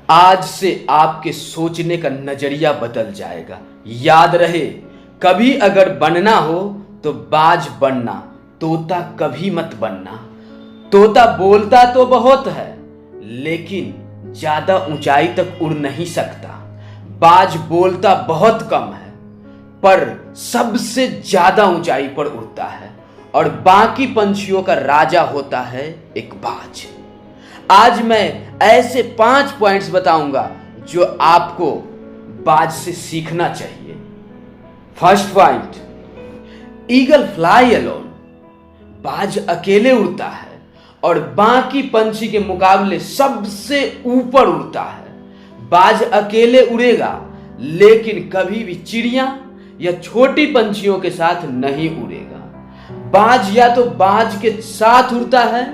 आज से आपके सोचने का नजरिया बदल जाएगा। याद रहे, कभी अगर बनना हो तो बाज बनना, तोता कभी मत बनना। तोता बोलता तो बहुत है लेकिन ज्यादा ऊंचाई तक उड़ नहीं सकता। बाज बोलता बहुत कम है पर सबसे ज्यादा ऊंचाई पर उड़ता है और बाकी पंछियों का राजा होता है एक बाज। आज मैं ऐसे 5 पॉइंट्स बताऊंगा जो आपको बाज से सीखना चाहिए। First point, eagle fly alone. बाज अकेले उड़ता है और बाकी पंछी के मुकाबले सबसे ऊपर उड़ता है। बाज अकेले उड़ेगा लेकिन कभी भी चिड़िया या छोटी पंछियों के साथ नहीं उड़ेगा। बाज या तो बाज के साथ उड़ता है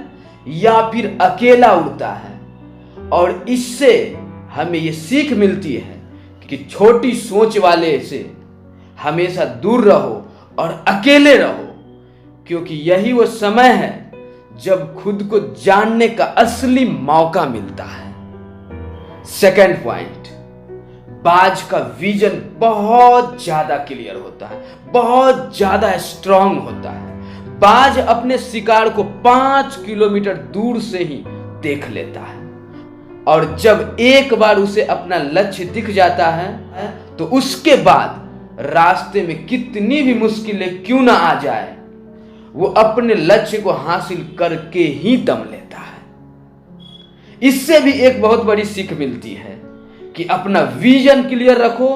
या फिर अकेला उड़ता है और इससे हमें यह सीख मिलती है कि छोटी सोच वाले से हमेशा दूर रहो और अकेले रहो, क्योंकि यही वो समय है जब खुद को जानने का असली मौका मिलता है। सेकंड पॉइंट, बाज का विजन बहुत ज्यादा क्लियर होता है, बहुत ज्यादा स्ट्रांग होता है। बाज अपने शिकार को 5 किलोमीटर दूर से ही देख लेता है और जब एक बार उसे अपना लक्ष्य दिख जाता है तो उसके बाद रास्ते में कितनी भी मुश्किलें क्यों ना आ जाए, वो अपने लक्ष्य को हासिल करके ही दम लेता है। इससे भी एक बहुत बड़ी सीख मिलती है कि अपना विजन क्लियर रखो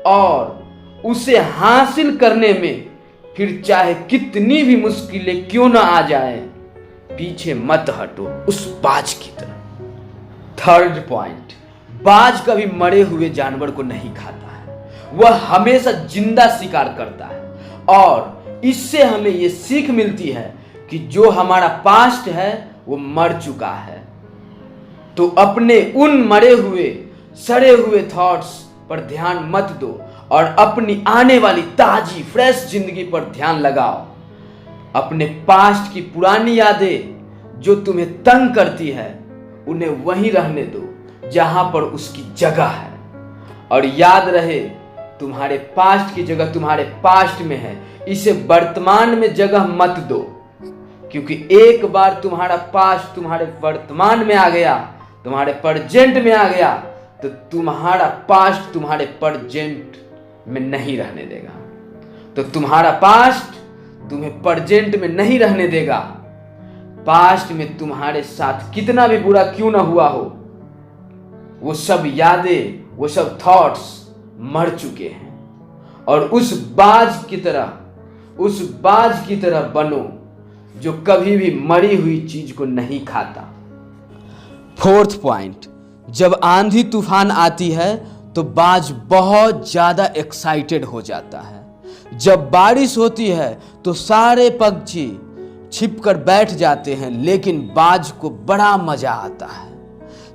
और उसे हासिल करने में फिर चाहे कितनी भी मुश्किलें क्यों ना आ जाए, पीछे मत हटो उस बाज की तरह। थर्ड पॉइंट, बाज कभी मरे हुए जानवर को नहीं खाता है, वह हमेशा जिंदा शिकार करता है और इससे हमें यह सीख मिलती है कि जो हमारा पास्ट है वो मर चुका है। तो अपने उन मरे हुए सड़े हुए थॉट्स पर ध्यान मत दो और अपनी आने वाली ताजी फ्रेश जिंदगी पर ध्यान लगाओ। अपने पास्ट की पुरानी यादें जो तुम्हें तंग करती है उन्हें वहीं रहने दो जहां पर उसकी जगह है और याद रहे, तुम्हारे पास्ट की जगह तुम्हारे पास्ट में है, इसे वर्तमान में जगह मत दो, क्योंकि एक बार तुम्हारा पास्ट तुम्हारे वर्तमान में आ गया, तुम्हारे प्रेजेंट में आ गया तो तुम्हारा पास्ट तुम्हारे प्रेजेंट में नहीं रहने देगा। तो तुम्हारा पास्ट तुम्हें प्रेजेंट में नहीं रहने देगा। पास्ट में तुम्हारे साथ कितना भी बुरा क्यों ना हुआ हो, वो सब यादें, वो सब थॉट्स मर चुके हैं और उस बाज की तरह बनो जो कभी भी मरी हुई चीज को नहीं खाता। फोर्थ पॉइंट, जब आंधी तूफान आती है तो बाज बहुत ज्यादा एक्साइटेड हो जाता है। जब बारिश होती है तो सारे पक्षी छिपकर बैठ जाते हैं लेकिन बाज को बड़ा मजा आता है।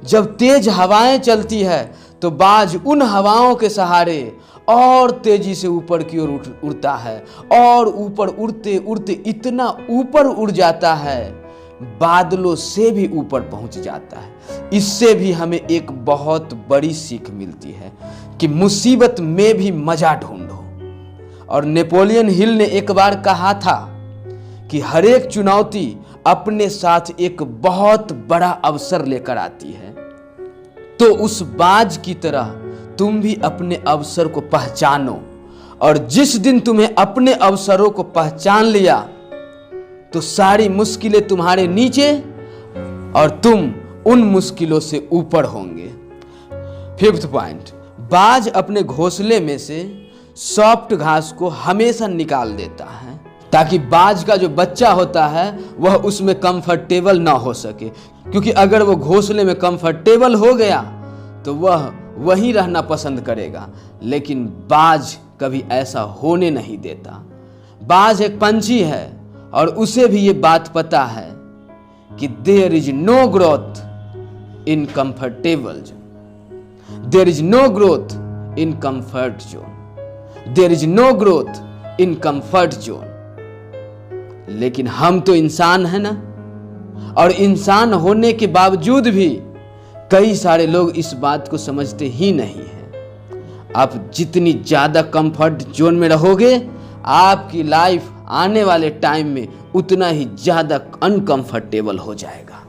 जब तेज हवाएं चलती है तो बाज उन हवाओं के सहारे और तेजी से ऊपर की ओर उड़ता है और ऊपर उड़ते उड़ते इतना ऊपर उड़ जाता है, बादलों से भी ऊपर पहुंच जाता है। इससे भी हमें एक बहुत बड़ी सीख मिलती है कि मुसीबत में भी मजा ढूंढो। और नेपोलियन हिल ने एक बार कहा था कि हर एक चुनौती अपने साथ एक बहुत बड़ा अवसर लेकर आती है। तो उस बाज की तरह तुम भी अपने अवसर को पहचानो और जिस दिन तुम्हें अपने अवसरों को पहचान लिया तो सारी मुश्किलें तुम्हारे नीचे और तुम उन मुश्किलों से ऊपर होंगे। फिफ्थ पॉइंट, बाज अपने घोंसले में से सॉफ्ट घास को हमेशा निकाल देता है ताकि बाज का जो बच्चा होता है वह उसमें कंफर्टेबल ना हो सके, क्योंकि अगर वो घोंसले में कंफर्टेबल हो गया तो वह वहीं रहना पसंद करेगा, लेकिन बाज कभी ऐसा होने नहीं देता। बाज एक पंछी है और उसे भी ये बात पता है कि there is no growth in comfortable zone, there is no growth in comfort zone, there is no growth in comfort zone. लेकिन हम तो इंसान है ना, और इंसान होने के बावजूद भी कई सारे लोग इस बात को समझते ही नहीं हैं। आप जितनी ज़्यादा कंफर्ट जोन में रहोगे, आपकी लाइफ आने वाले टाइम में उतना ही ज़्यादा अनकंफर्टेबल हो जाएगा।